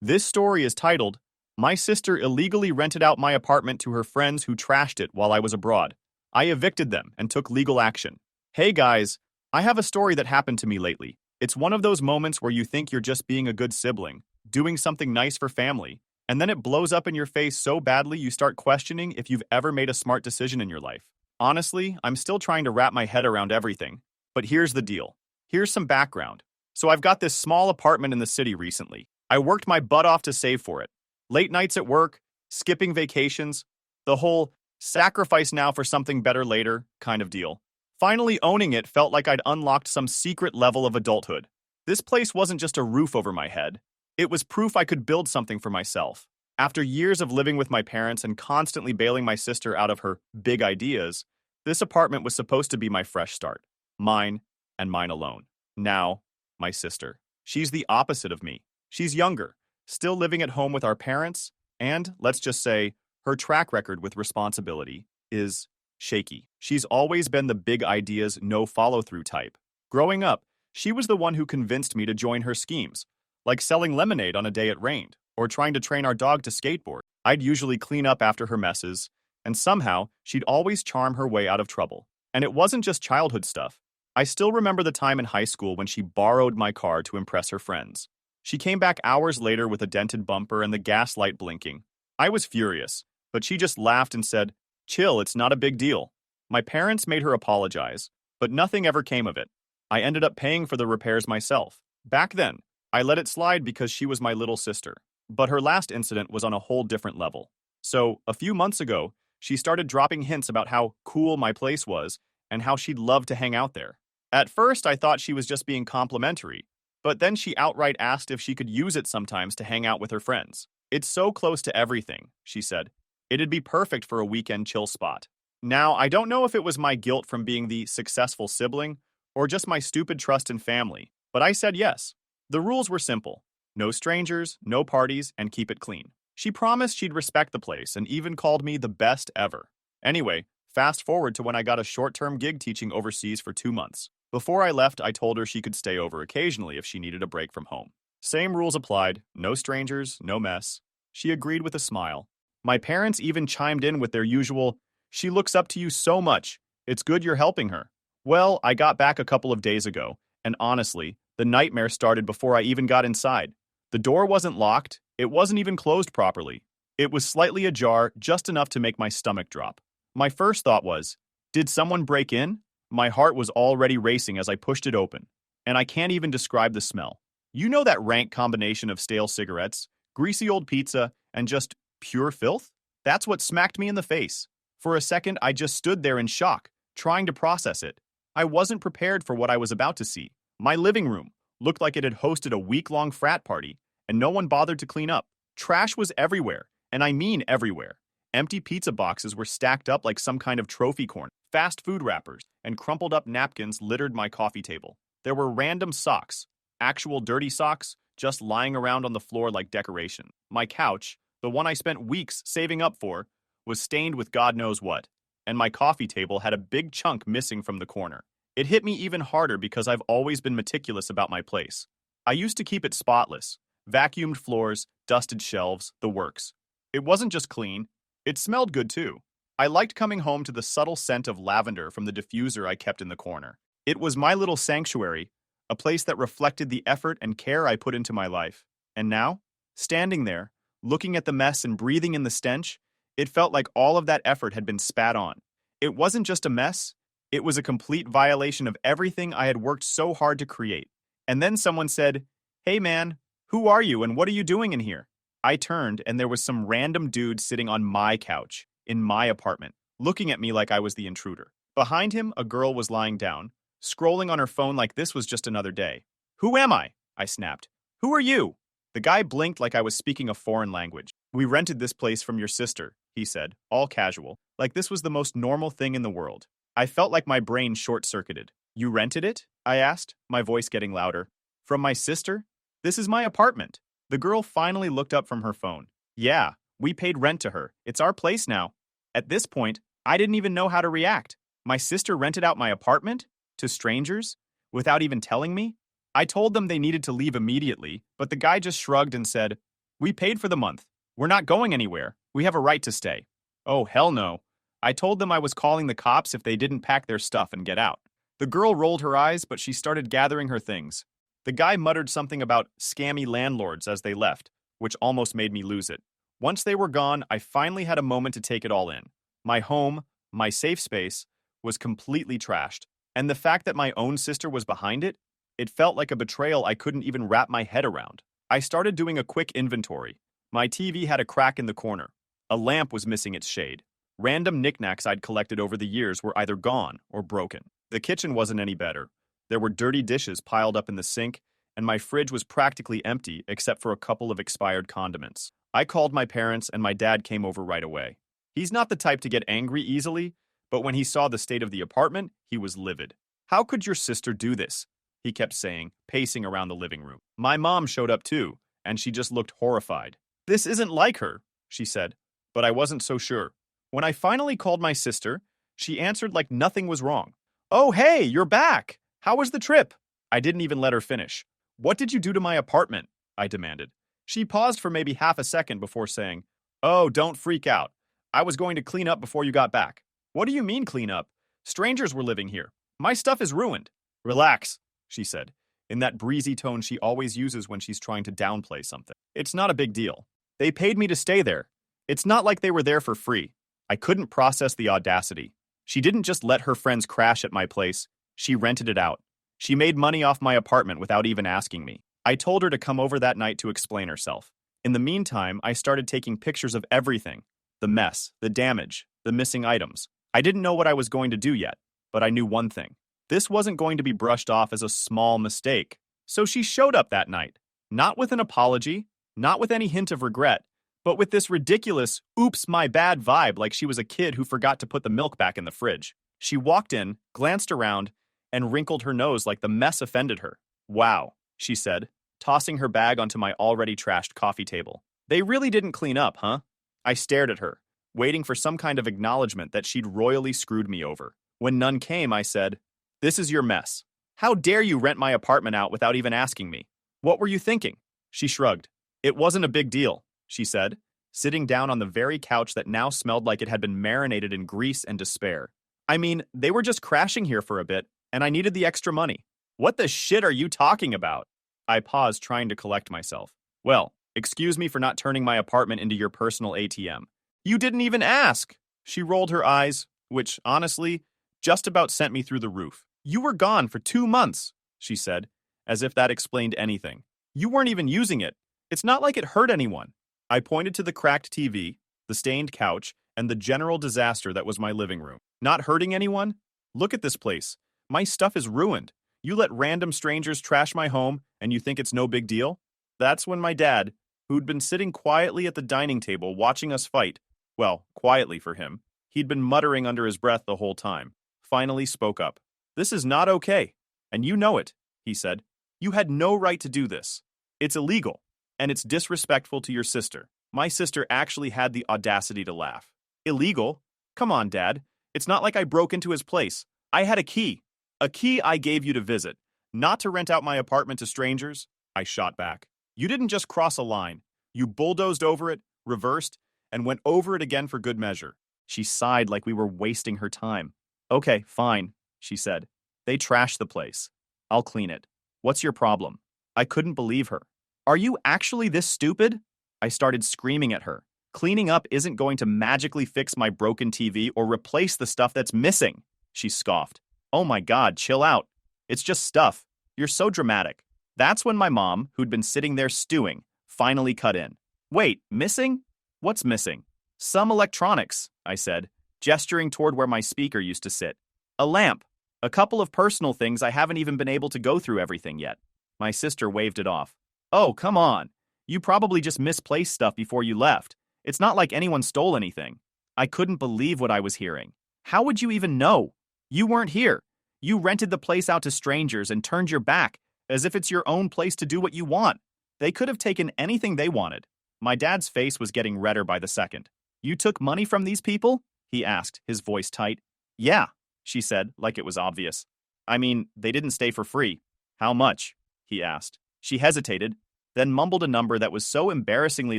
This story is titled, My Sister Illegally Rented Out My Apartment to Her Friends Who Trashed It While I Was Abroad. I evicted them and took legal action. Hey guys, I have a story that happened to me lately. It's one of those moments where you think you're just being a good sibling, doing something nice for family, and then it blows up in your face so badly you start questioning if you've ever made a smart decision in your life. Honestly, I'm still trying to wrap my head around everything. But here's the deal. Here's some background. So I've got this small apartment in the city recently. I worked my butt off to save for it. Late nights at work, skipping vacations, the whole sacrifice now for something better later kind of deal. Finally owning it felt like I'd unlocked some secret level of adulthood. This place wasn't just a roof over my head. It was proof I could build something for myself. After years of living with my parents and constantly bailing my sister out of her big ideas, this apartment was supposed to be my fresh start. Mine and mine alone. Now, my sister. She's the opposite of me. She's younger, still living at home with our parents, and, let's just say, her track record with responsibility is shaky. She's always been the big ideas, no follow-through type. Growing up, she was the one who convinced me to join her schemes, like selling lemonade on a day it rained, or trying to train our dog to skateboard. I'd usually clean up after her messes, and somehow she'd always charm her way out of trouble. And it wasn't just childhood stuff. I still remember the time in high school when she borrowed my car to impress her friends. She came back hours later with a dented bumper and the gas light blinking. I was furious, but she just laughed and said, "Chill, it's not a big deal." My parents made her apologize, but nothing ever came of it. I ended up paying for the repairs myself. Back then, I let it slide because she was my little sister. But her last incident was on a whole different level. So, a few months ago, she started dropping hints about how cool my place was and how she'd love to hang out there. At first, I thought she was just being complimentary, but then she outright asked if she could use it sometimes to hang out with her friends. "It's so close to everything," she said. "It'd be perfect for a weekend chill spot." Now, I don't know if it was my guilt from being the successful sibling or just my stupid trust in family, but I said yes. The rules were simple. No strangers, no parties, and keep it clean. She promised she'd respect the place and even called me the best ever. Anyway, fast forward to when I got a short-term gig teaching overseas for 2 months. Before I left, I told her she could stay over occasionally if she needed a break from home. Same rules applied, no strangers, no mess. She agreed with a smile. My parents even chimed in with their usual, "She looks up to you so much. It's good you're helping her." Well, I got back a couple of days ago, and honestly, the nightmare started before I even got inside. The door wasn't locked, it wasn't even closed properly. It was slightly ajar, just enough to make my stomach drop. My first thought was, did someone break in? My heart was already racing as I pushed it open, and I can't even describe the smell. You know that rank combination of stale cigarettes, greasy old pizza, and just pure filth? That's what smacked me in the face. For a second, I just stood there in shock, trying to process it. I wasn't prepared for what I was about to see. My living room looked like it had hosted a week-long frat party, and no one bothered to clean up. Trash was everywhere, and I mean everywhere. Empty pizza boxes were stacked up like some kind of trophy corner. Fast food wrappers and crumpled up napkins littered my coffee table. There were random socks, actual dirty socks, just lying around on the floor like decoration. My couch, the one I spent weeks saving up for, was stained with God knows what, and my coffee table had a big chunk missing from the corner. It hit me even harder because I've always been meticulous about my place. I used to keep it spotless, vacuumed floors, dusted shelves, the works. It wasn't just clean, it smelled good too. I liked coming home to the subtle scent of lavender from the diffuser I kept in the corner. It was my little sanctuary, a place that reflected the effort and care I put into my life. And now, standing there, looking at the mess and breathing in the stench, it felt like all of that effort had been spat on. It wasn't just a mess, it was a complete violation of everything I had worked so hard to create. And then someone said, "Hey man, who are you and what are you doing in here?" I turned and there was some random dude sitting on my couch, in my apartment, looking at me like I was the intruder. Behind him, a girl was lying down, scrolling on her phone like this was just another day. "Who am I?" I snapped. "Who are you?" The guy blinked like I was speaking a foreign language. "We rented this place from your sister," he said, all casual, like this was the most normal thing in the world. I felt like my brain short-circuited. "You rented it?" I asked, my voice getting louder. "From my sister? This is my apartment." The girl finally looked up from her phone. "Yeah, we paid rent to her. It's our place now." At this point, I didn't even know how to react. My sister rented out my apartment? To strangers? Without even telling me? I told them they needed to leave immediately, but the guy just shrugged and said, We paid for the month. We're not going anywhere. We have a right to stay. Oh, hell no. I told them I was calling the cops if they didn't pack their stuff and get out. The girl rolled her eyes, but she started gathering her things. The guy muttered something about scammy landlords as they left, which almost made me lose it. Once they were gone, I finally had a moment to take it all in. My home, my safe space, was completely trashed. And the fact that my own sister was behind it, it felt like a betrayal I couldn't even wrap my head around. I started doing a quick inventory. My TV had a crack in the corner. A lamp was missing its shade. Random knickknacks I'd collected over the years were either gone or broken. The kitchen wasn't any better. There were dirty dishes piled up in the sink, and my fridge was practically empty except for a couple of expired condiments. I called my parents, and my dad came over right away. He's not the type to get angry easily, but when he saw the state of the apartment, he was livid. "How could your sister do this?" he kept saying, pacing around the living room. My mom showed up too, and she just looked horrified. "This isn't like her," she said, but I wasn't so sure. When I finally called my sister, she answered like nothing was wrong. "Oh, hey, you're back! How was the trip?" I didn't even let her finish. "What did you do to my apartment?" I demanded. She paused for maybe half a second before saying, "Oh, don't freak out. I was going to clean up before you got back." "What do you mean clean up? Strangers were living here. My stuff is ruined." "Relax," she said, in that breezy tone she always uses when she's trying to downplay something. "It's not a big deal. They paid me to stay there. It's not like they were there for free." I couldn't process the audacity. She didn't just let her friends crash at my place. She rented it out. She made money off my apartment without even asking me. I told her to come over that night to explain herself. In the meantime, I started taking pictures of everything. The mess, the damage, the missing items. I didn't know what I was going to do yet, but I knew one thing. This wasn't going to be brushed off as a small mistake. So she showed up that night. Not with an apology, not with any hint of regret, but with this ridiculous, oops, my bad vibe like she was a kid who forgot to put the milk back in the fridge. She walked in, glanced around, and wrinkled her nose like the mess offended her. "Wow," she said, tossing her bag onto my already trashed coffee table. "They really didn't clean up, huh?" I stared at her, waiting for some kind of acknowledgement that she'd royally screwed me over. When none came, I said, "This is your mess. How dare you rent my apartment out without even asking me? What were you thinking?" She shrugged. "It wasn't a big deal," she said, sitting down on the very couch that now smelled like it had been marinated in grease and despair. "I mean, they were just crashing here for a bit, and I needed the extra money." "What the shit are you talking about?" I paused, trying to collect myself. "Well, excuse me for not turning my apartment into your personal ATM. You didn't even ask." She rolled her eyes, which, honestly, just about sent me through the roof. "You were gone for 2 months," she said, as if that explained anything. "You weren't even using it. It's not like it hurt anyone." I pointed to the cracked TV, the stained couch, and the general disaster that was my living room. "Not hurting anyone? Look at this place. My stuff is ruined. You let random strangers trash my home, and you think it's no big deal?" That's when my dad, who'd been sitting quietly at the dining table watching us fight, well, quietly for him, he'd been muttering under his breath the whole time, finally spoke up. "This is not okay, and you know it," he said. "You had no right to do this. It's illegal. And it's disrespectful to your sister." My sister actually had the audacity to laugh. "Illegal? Come on, Dad. It's not like I broke into his place. I had a key. A key I gave you to visit, not to rent out my apartment to strangers." I shot back. "You didn't just cross a line. You bulldozed over it, reversed, and went over it again for good measure." She sighed like we were wasting her time. "Okay, fine," she said. "They trashed the place. I'll clean it. What's your problem?" I couldn't believe her. "Are you actually this stupid?" I started screaming at her. "Cleaning up isn't going to magically fix my broken TV or replace the stuff that's missing." She scoffed. "Oh my God, chill out. It's just stuff. You're so dramatic." That's when my mom, who'd been sitting there stewing, finally cut in. "Wait, missing? What's missing?" "Some electronics," I said, gesturing toward where my speaker used to sit. "A lamp. A couple of personal things I haven't even been able to go through everything yet." My sister waved it off. "Oh, come on. You probably just misplaced stuff before you left. It's not like anyone stole anything." I couldn't believe what I was hearing. "How would you even know? You weren't here. You rented the place out to strangers and turned your back, as if it's your own place to do what you want. They could have taken anything they wanted." My dad's face was getting redder by the second. "You took money from these people?" he asked, his voice tight. "Yeah," she said, like it was obvious. "I mean, they didn't stay for free." "How much?" he asked. She hesitated, then mumbled a number that was so embarrassingly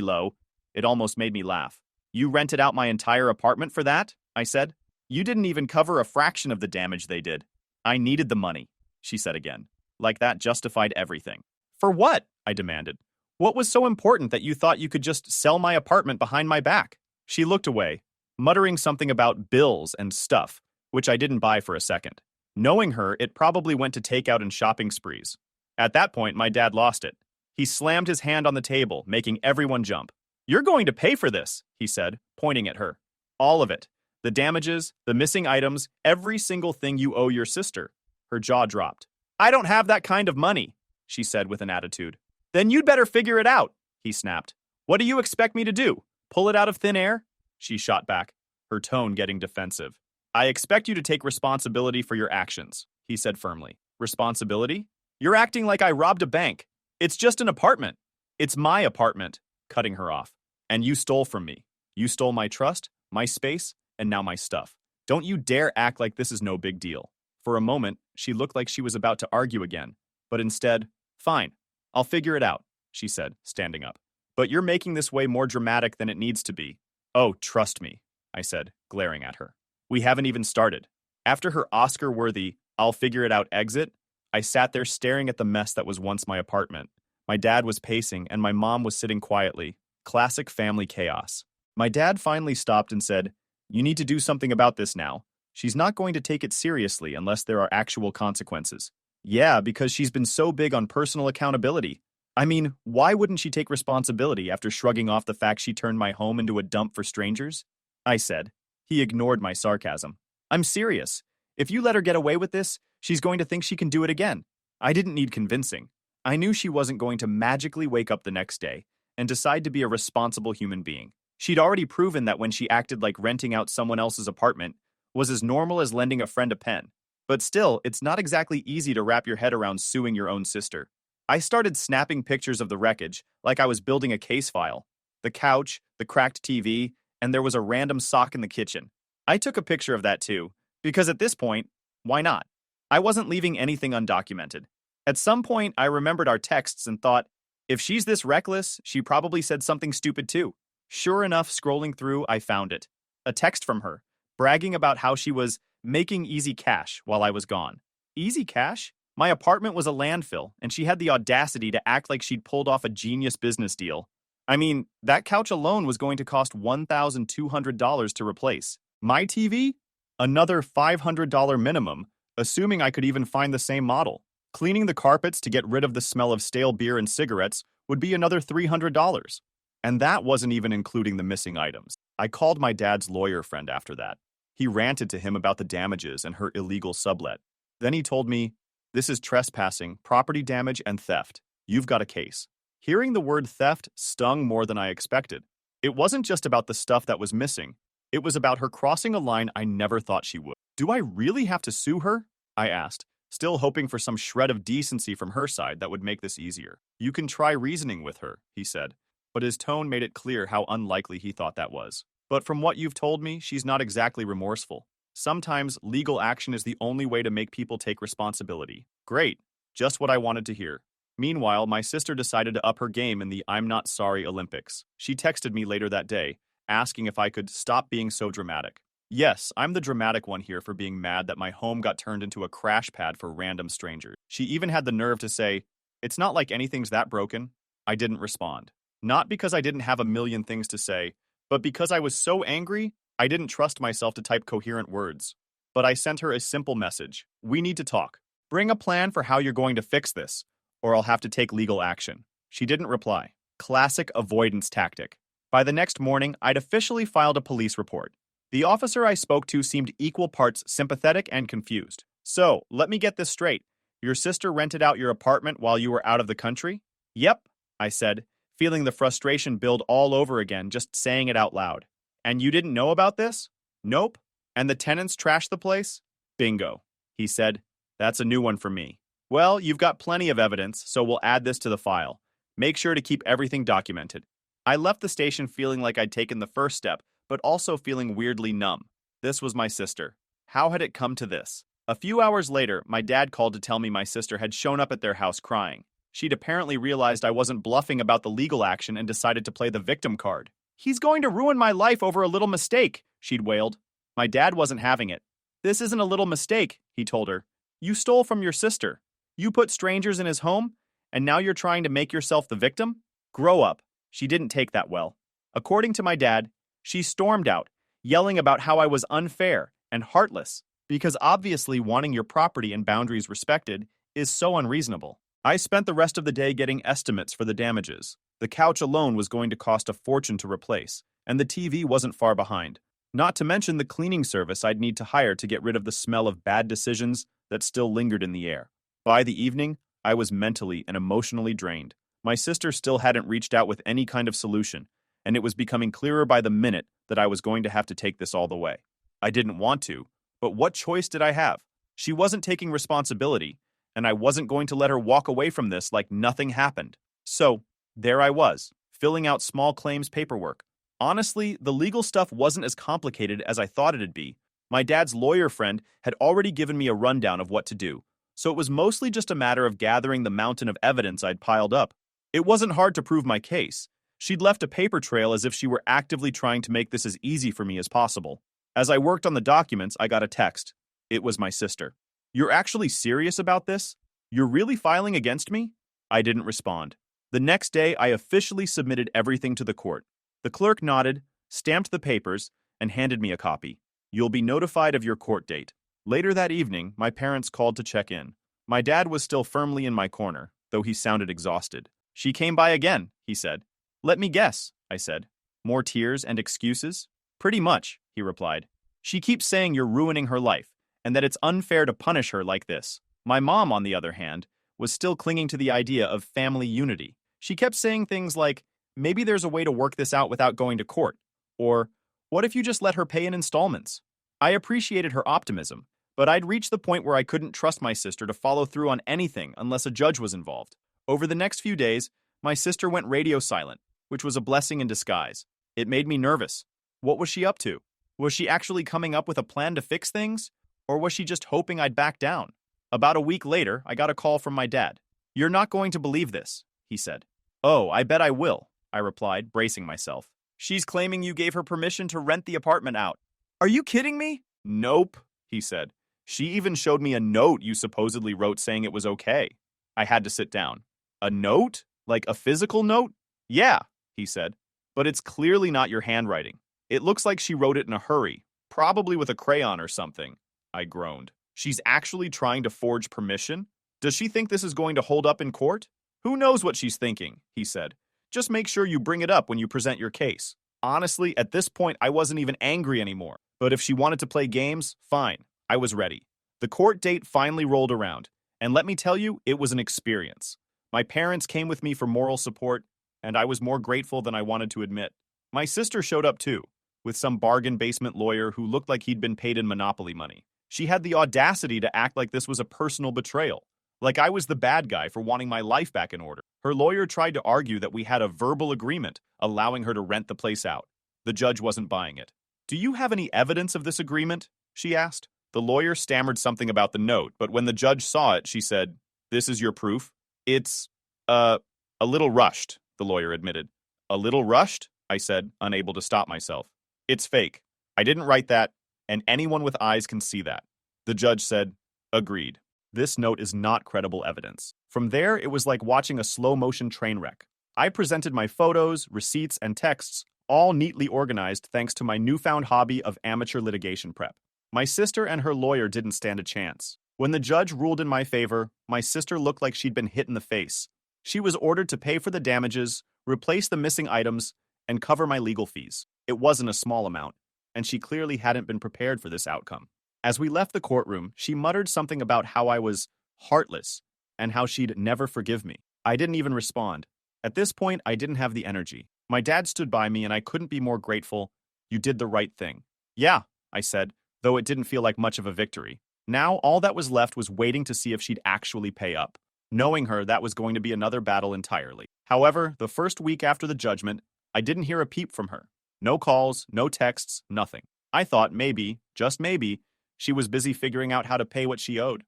low, it almost made me laugh. You rented out my entire apartment for that? I said. You didn't even cover a fraction of the damage they did. I needed the money, she said again. Like that justified everything. For what? I demanded. What was so important that you thought you could just sell my apartment behind my back? She looked away, muttering something about bills and stuff, which I didn't buy for a second. Knowing her, it probably went to takeout and shopping sprees. At that point, my dad lost it. He slammed his hand on the table, making everyone jump. You're going to pay for this, he said, pointing at her. All of it. The damages, the missing items, every single thing you owe your sister. Her jaw dropped. I don't have that kind of money, she said with an attitude. Then you'd better figure it out, he snapped. What do you expect me to do? Pull it out of thin air? She shot back, her tone getting defensive. I expect you to take responsibility for your actions, he said firmly. Responsibility? You're acting like I robbed a bank. It's just an apartment. It's my apartment, cutting her off. And you stole from me. You stole my trust, my space, and now my stuff. Don't you dare act like this is no big deal. For a moment, she looked like she was about to argue again, but instead, fine, I'll figure it out, she said, standing up. But you're making this way more dramatic than it needs to be. Oh, trust me, I said, glaring at her. We haven't even started. After her Oscar-worthy, I'll figure it out exit, I sat there staring at the mess that was once my apartment. My dad was pacing, and my mom was sitting quietly. Classic family chaos. My dad finally stopped and said, You need to do something about this now. She's not going to take it seriously unless there are actual consequences. Yeah, because she's been so big on personal accountability. I mean, why wouldn't she take responsibility after shrugging off the fact she turned my home into a dump for strangers? I said. He ignored my sarcasm. I'm serious. If you let her get away with this, she's going to think she can do it again. I didn't need convincing. I knew she wasn't going to magically wake up the next day and decide to be a responsible human being. She'd already proven that when she acted like renting out someone else's apartment was as normal as lending a friend a pen. But still, it's not exactly easy to wrap your head around suing your own sister. I started snapping pictures of the wreckage like I was building a case file. The couch, the cracked TV, and there was a random sock in the kitchen. I took a picture of that too, because at this point, why not? I wasn't leaving anything undocumented. At some point, I remembered our texts and thought, if she's this reckless, she probably said something stupid too. Sure enough, scrolling through, I found it. A text from her, bragging about how she was making easy cash while I was gone. Easy cash? My apartment was a landfill, and she had the audacity to act like she'd pulled off a genius business deal. I mean, that couch alone was going to cost $1,200 to replace. My TV? Another $500 minimum, assuming I could even find the same model. Cleaning the carpets to get rid of the smell of stale beer and cigarettes would be another $300. And that wasn't even including the missing items. I called my dad's lawyer friend after that. He ranted to him about the damages and her illegal sublet. Then he told me, this is trespassing, property damage, and theft. You've got a case. Hearing the word theft stung more than I expected. It wasn't just about the stuff that was missing. It was about her crossing a line I never thought she would. Do I really have to sue her? I asked, still hoping for some shred of decency from her side that would make this easier. You can try reasoning with her, he said, but his tone made it clear how unlikely he thought that was. But from what you've told me, she's not exactly remorseful. Sometimes legal action is the only way to make people take responsibility. Great, just what I wanted to hear. Meanwhile, my sister decided to up her game in the I'm Not Sorry Olympics. She texted me later that day, asking if I could stop being so dramatic. Yes, I'm the dramatic one here for being mad that my home got turned into a crash pad for random strangers. She even had the nerve to say, it's not like anything's that broken. I didn't respond. Not because I didn't have a million things to say, but because I was so angry, I didn't trust myself to type coherent words. But I sent her a simple message. We need to talk. Bring a plan for how you're going to fix this, or I'll have to take legal action. She didn't reply. Classic avoidance tactic. By the next morning, I'd officially filed a police report. The officer I spoke to seemed equal parts sympathetic and confused. So, let me get this straight. Your sister rented out your apartment while you were out of the country? Yep, I said, feeling the frustration build all over again just saying it out loud. And you didn't know about this? Nope. And the tenants trashed the place? Bingo, he said. That's a new one for me. Well, you've got plenty of evidence, so we'll add this to the file. Make sure to keep everything documented. I left the station feeling like I'd taken the first step, but also feeling weirdly numb. This was my sister. How had it come to this? A few hours later, my dad called to tell me my sister had shown up at their house crying. She'd apparently realized I wasn't bluffing about the legal action and decided to play the victim card. "He's going to ruin my life over a little mistake," she'd wailed. My dad wasn't having it. "This isn't a little mistake," he told her. "You stole from your sister. You put strangers in his home, and now you're trying to make yourself the victim? Grow up." She didn't take that well. According to my dad, she stormed out, yelling about how I was unfair and heartless, because obviously wanting your property and boundaries respected is so unreasonable. I spent the rest of the day getting estimates for the damages. The couch alone was going to cost a fortune to replace, and the TV wasn't far behind. Not to mention the cleaning service I'd need to hire to get rid of the smell of bad decisions that still lingered in the air. By the evening, I was mentally and emotionally drained. My sister still hadn't reached out with any kind of solution, and it was becoming clearer by the minute that I was going to have to take this all the way. I didn't want to, but what choice did I have? She wasn't taking responsibility, and I wasn't going to let her walk away from this like nothing happened. So, there I was, filling out small claims paperwork. Honestly, the legal stuff wasn't as complicated as I thought it'd be. My dad's lawyer friend had already given me a rundown of what to do, so it was mostly just a matter of gathering the mountain of evidence I'd piled up. It wasn't hard to prove my case. She'd left a paper trail as if she were actively trying to make this as easy for me as possible. As I worked on the documents, I got a text. It was my sister. "You're actually serious about this? You're really filing against me?" I didn't respond. The next day, I officially submitted everything to the court. The clerk nodded, stamped the papers, and handed me a copy. "You'll be notified of your court date." Later that evening, my parents called to check in. My dad was still firmly in my corner, though he sounded exhausted. "She came by again," he said. "Let me guess," I said. "More tears and excuses?" "Pretty much," he replied. "She keeps saying you're ruining her life, and that it's unfair to punish her like this." My mom, on the other hand, was still clinging to the idea of family unity. She kept saying things like, "Maybe there's a way to work this out without going to court," or, "What if you just let her pay in installments?" I appreciated her optimism, but I'd reached the point where I couldn't trust my sister to follow through on anything unless a judge was involved. Over the next few days, my sister went radio silent, which was a blessing in disguise. It made me nervous. What was she up to? Was she actually coming up with a plan to fix things? Or was she just hoping I'd back down? About a week later, I got a call from my dad. "You're not going to believe this," he said. "Oh, I bet I will," I replied, bracing myself. "She's claiming you gave her permission to rent the apartment out." "Are you kidding me?" "Nope," he said. "She even showed me a note you supposedly wrote saying it was okay." I had to sit down. "A note? Like a physical note?" "Yeah," he said. "But it's clearly not your handwriting. It looks like she wrote it in a hurry, probably with a crayon or something." I groaned. "She's actually trying to forge permission? Does she think this is going to hold up in court?" "Who knows what she's thinking," he said. "Just make sure you bring it up when you present your case." Honestly, at this point, I wasn't even angry anymore. But if she wanted to play games, fine. I was ready. The court date finally rolled around, and let me tell you, it was an experience. My parents came with me for moral support, and I was more grateful than I wanted to admit. My sister showed up too, with some bargain basement lawyer who looked like he'd been paid in Monopoly money. She had the audacity to act like this was a personal betrayal, like I was the bad guy for wanting my life back in order. Her lawyer tried to argue that we had a verbal agreement allowing her to rent the place out. The judge wasn't buying it. "Do you have any evidence of this agreement?" she asked. The lawyer stammered something about the note, but when the judge saw it, she said, "This is your proof?" "It's, a little rushed," the lawyer admitted. "A little rushed?" I said, unable to stop myself. "It's fake. I didn't write that, and anyone with eyes can see that." The judge said, "Agreed. This note is not credible evidence." From there, it was like watching a slow-motion train wreck. I presented my photos, receipts, and texts, all neatly organized thanks to my newfound hobby of amateur litigation prep. My sister and her lawyer didn't stand a chance. When the judge ruled in my favor, my sister looked like she'd been hit in the face. She was ordered to pay for the damages, replace the missing items, and cover my legal fees. It wasn't a small amount, and she clearly hadn't been prepared for this outcome. As we left the courtroom, she muttered something about how I was heartless and how she'd never forgive me. I didn't even respond. At this point, I didn't have the energy. My dad stood by me, and I couldn't be more grateful. "You did the right thing." "Yeah," I said, though it didn't feel like much of a victory. Now, all that was left was waiting to see if she'd actually pay up. Knowing her, that was going to be another battle entirely. However, the first week after the judgment, I didn't hear a peep from her. No calls, no texts, nothing. I thought maybe, just maybe, she was busy figuring out how to pay what she owed.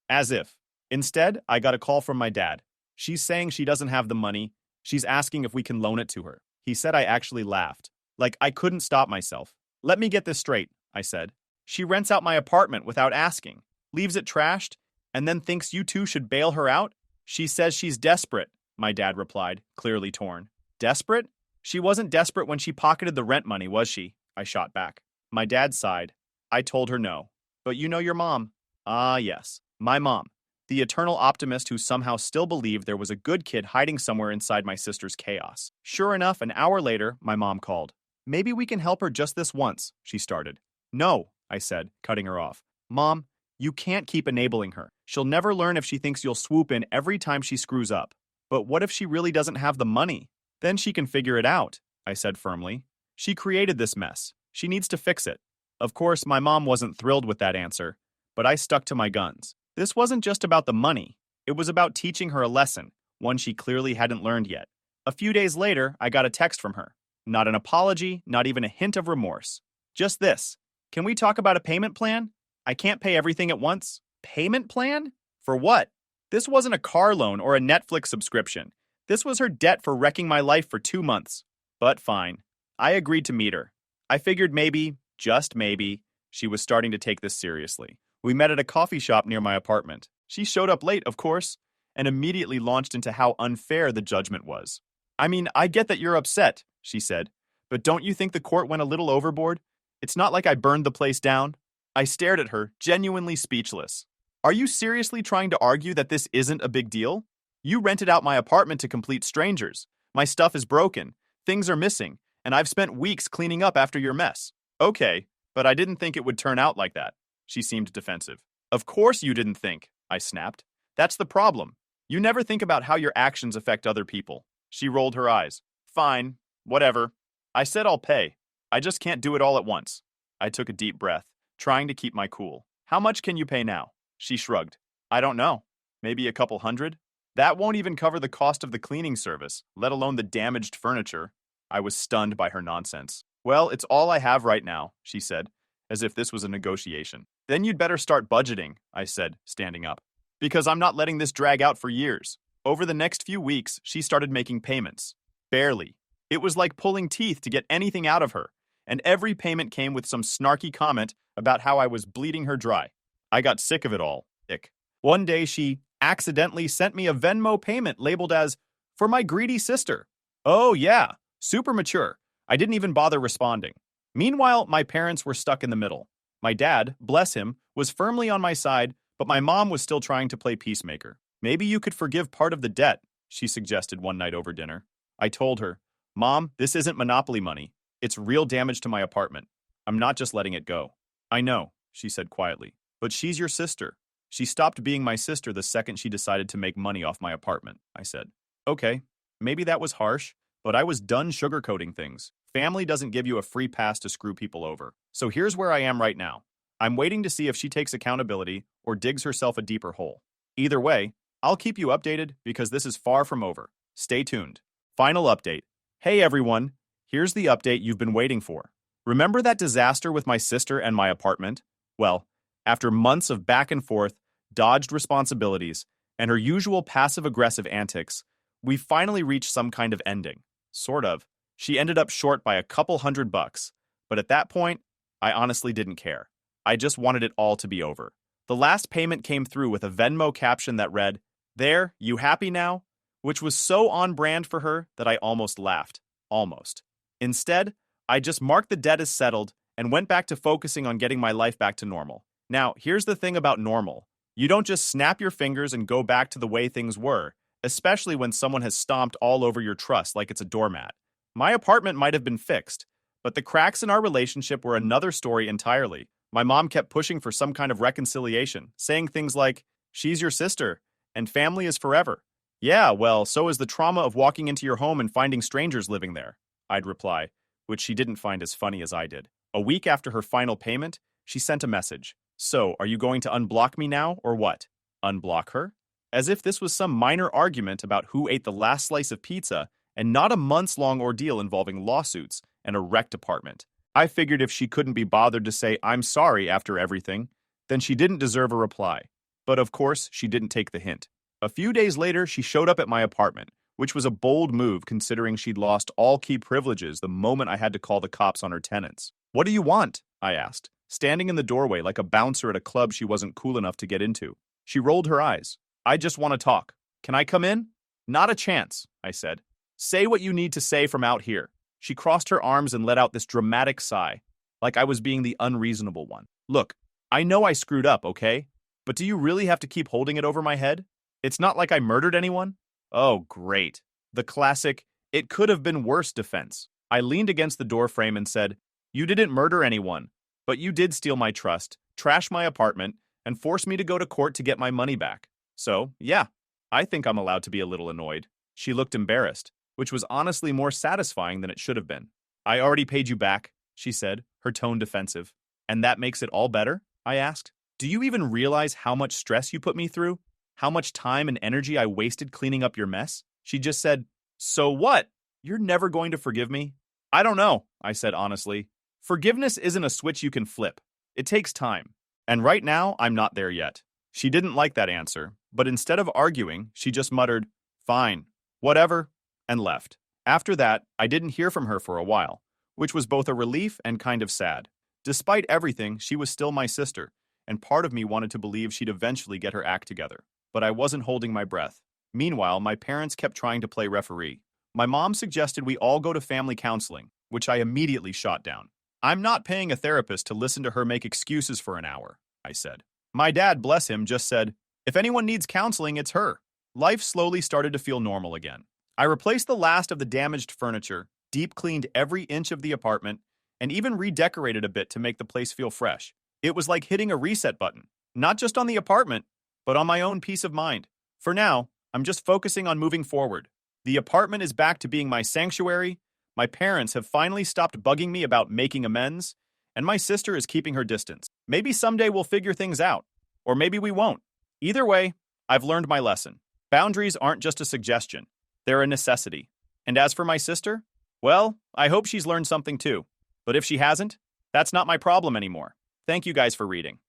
As if. Instead, I got a call from my dad. She's saying she doesn't have the money. She's asking if we can loan it to her. He said. I actually laughed. Like I couldn't stop myself. Let me get this straight, I said. She rents out my apartment without asking, leaves it trashed, and then thinks you two should bail her out? She says she's desperate, my dad replied, clearly torn. Desperate? She wasn't desperate when she pocketed the rent money, was she? I shot back. My dad sighed. I told her no. But you know your mom. Ah, yes, my mom. The eternal optimist who somehow still believed there was a good kid hiding somewhere inside my sister's chaos. Sure enough, an hour later, my mom called. Maybe we can help her just this once, she started. No, I said, cutting her off. Mom, you can't keep enabling her. She'll never learn if she thinks you'll swoop in every time she screws up. But what if she really doesn't have the money? Then she can figure it out, I said firmly. She created this mess. She needs to fix it. Of course, my mom wasn't thrilled with that answer, but I stuck to my guns. This wasn't just about the money. It was about teaching her a lesson, one she clearly hadn't learned yet. A few days later, I got a text from her. Not an apology, not even a hint of remorse. Just this. Can we talk about a payment plan? I can't pay everything at once. Payment plan? For what? This wasn't a car loan or a Netflix subscription. This was her debt for wrecking my life for 2 months. But fine. I agreed to meet her. I figured maybe, just maybe, she was starting to take this seriously. We met at a coffee shop near my apartment. She showed up late, of course, and immediately launched into how unfair the judgment was. I mean, I get that you're upset, she said, but don't you think the court went a little overboard? It's not like I burned the place down. I stared at her, genuinely speechless. Are you seriously trying to argue that this isn't a big deal? You rented out my apartment to complete strangers. My stuff is broken, things are missing, and I've spent weeks cleaning up after your mess. Okay, but I didn't think it would turn out like that. She seemed defensive. Of course you didn't think, I snapped. That's the problem. You never think about how your actions affect other people. She rolled her eyes. Fine, whatever. I said I'll pay. I just can't do it all at once. I took a deep breath, trying to keep my cool. How much can you pay now? She shrugged. I don't know. Maybe a couple hundred? That won't even cover the cost of the cleaning service, let alone the damaged furniture. I was stunned by her nonsense. Well, it's all I have right now, she said, as if this was a negotiation. Then you'd better start budgeting, I said, standing up. Because I'm not letting this drag out for years. Over the next few weeks, she started making payments. Barely. It was like pulling teeth to get anything out of her, and every payment came with some snarky comment about how I was bleeding her dry. I got sick of it all. Ick. One day she accidentally sent me a Venmo payment labeled as, for my greedy sister. Oh yeah, super mature. I didn't even bother responding. Meanwhile, my parents were stuck in the middle. My dad, bless him, was firmly on my side, but my mom was still trying to play peacemaker. Maybe you could forgive part of the debt, she suggested one night over dinner. I told her, Mom, this isn't Monopoly money. It's real damage to my apartment. I'm not just letting it go. I know, she said quietly, but she's your sister. She stopped being my sister the second she decided to make money off my apartment, I said. Okay, maybe that was harsh, but I was done sugarcoating things. Family doesn't give you a free pass to screw people over. So here's where I am right now. I'm waiting to see if she takes accountability or digs herself a deeper hole. Either way, I'll keep you updated because this is far from over. Stay tuned. Final update. Hey everyone, here's the update you've been waiting for. Remember that disaster with my sister and my apartment? Well, after months of back and forth, dodged responsibilities, and her usual passive-aggressive antics, we finally reached some kind of ending. Sort of. She ended up short by a couple $100, but at that point, I honestly didn't care. I just wanted it all to be over. The last payment came through with a Venmo caption that read, "There, you happy now?" Which was so on brand for her that I almost laughed. Almost. Instead, I just marked the debt as settled and went back to focusing on getting my life back to normal. Now, here's the thing about normal. You don't just snap your fingers and go back to the way things were, especially when someone has stomped all over your trust like it's a doormat. My apartment might have been fixed, but the cracks in our relationship were another story entirely. My mom kept pushing for some kind of reconciliation, saying things like, "She's your sister, and family is forever." "Yeah, well, so is the trauma of walking into your home and finding strangers living there," I'd reply, which she didn't find as funny as I did. A week after her final payment, she sent a message. "So, are you going to unblock me now, or what?" Unblock her? As if this was some minor argument about who ate the last slice of pizza, and not a months-long ordeal involving lawsuits and a wrecked apartment. I figured if she couldn't be bothered to say I'm sorry after everything, then she didn't deserve a reply. But of course, she didn't take the hint. A few days later, she showed up at my apartment, which was a bold move considering she'd lost all key privileges the moment I had to call the cops on her tenants. "What do you want?" I asked, standing in the doorway like a bouncer at a club she wasn't cool enough to get into. She rolled her eyes. "I just want to talk. Can I come in?" "Not a chance," I said. "Say what you need to say from out here." She crossed her arms and let out this dramatic sigh, like I was being the unreasonable one. "Look, I know I screwed up, okay? But do you really have to keep holding it over my head? It's not like I murdered anyone." Oh, great. The classic, "it could have been worse" defense. I leaned against the doorframe and said, "You didn't murder anyone, but you did steal my trust, trash my apartment, and force me to go to court to get my money back. So, yeah, I think I'm allowed to be a little annoyed." She looked embarrassed, which was honestly more satisfying than it should have been. "I already paid you back," she said, her tone defensive. "And that makes it all better?" I asked. "Do you even realize how much stress you put me through? How much time and energy I wasted cleaning up your mess?" She just said, "So what? You're never going to forgive me?" "I don't know," I said honestly. "Forgiveness isn't a switch you can flip. It takes time. And right now, I'm not there yet." She didn't like that answer, but instead of arguing, she just muttered, "Fine, whatever," and left. After that, I didn't hear from her for a while, which was both a relief and kind of sad. Despite everything, she was still my sister, and part of me wanted to believe she'd eventually get her act together. But I wasn't holding my breath. Meanwhile, my parents kept trying to play referee. My mom suggested we all go to family counseling, which I immediately shot down. "I'm not paying a therapist to listen to her make excuses for an hour," I said. My dad, bless him, just said, "If anyone needs counseling, it's her." Life slowly started to feel normal again. I replaced the last of the damaged furniture, deep cleaned every inch of the apartment, and even redecorated a bit to make the place feel fresh. It was like hitting a reset button, not just on the apartment, but on my own peace of mind. For now, I'm just focusing on moving forward. The apartment is back to being my sanctuary, my parents have finally stopped bugging me about making amends, and my sister is keeping her distance. Maybe someday we'll figure things out, or maybe we won't. Either way, I've learned my lesson. Boundaries aren't just a suggestion, they're a necessity. And as for my sister, well, I hope she's learned something too. But if she hasn't, that's not my problem anymore. Thank you guys for reading.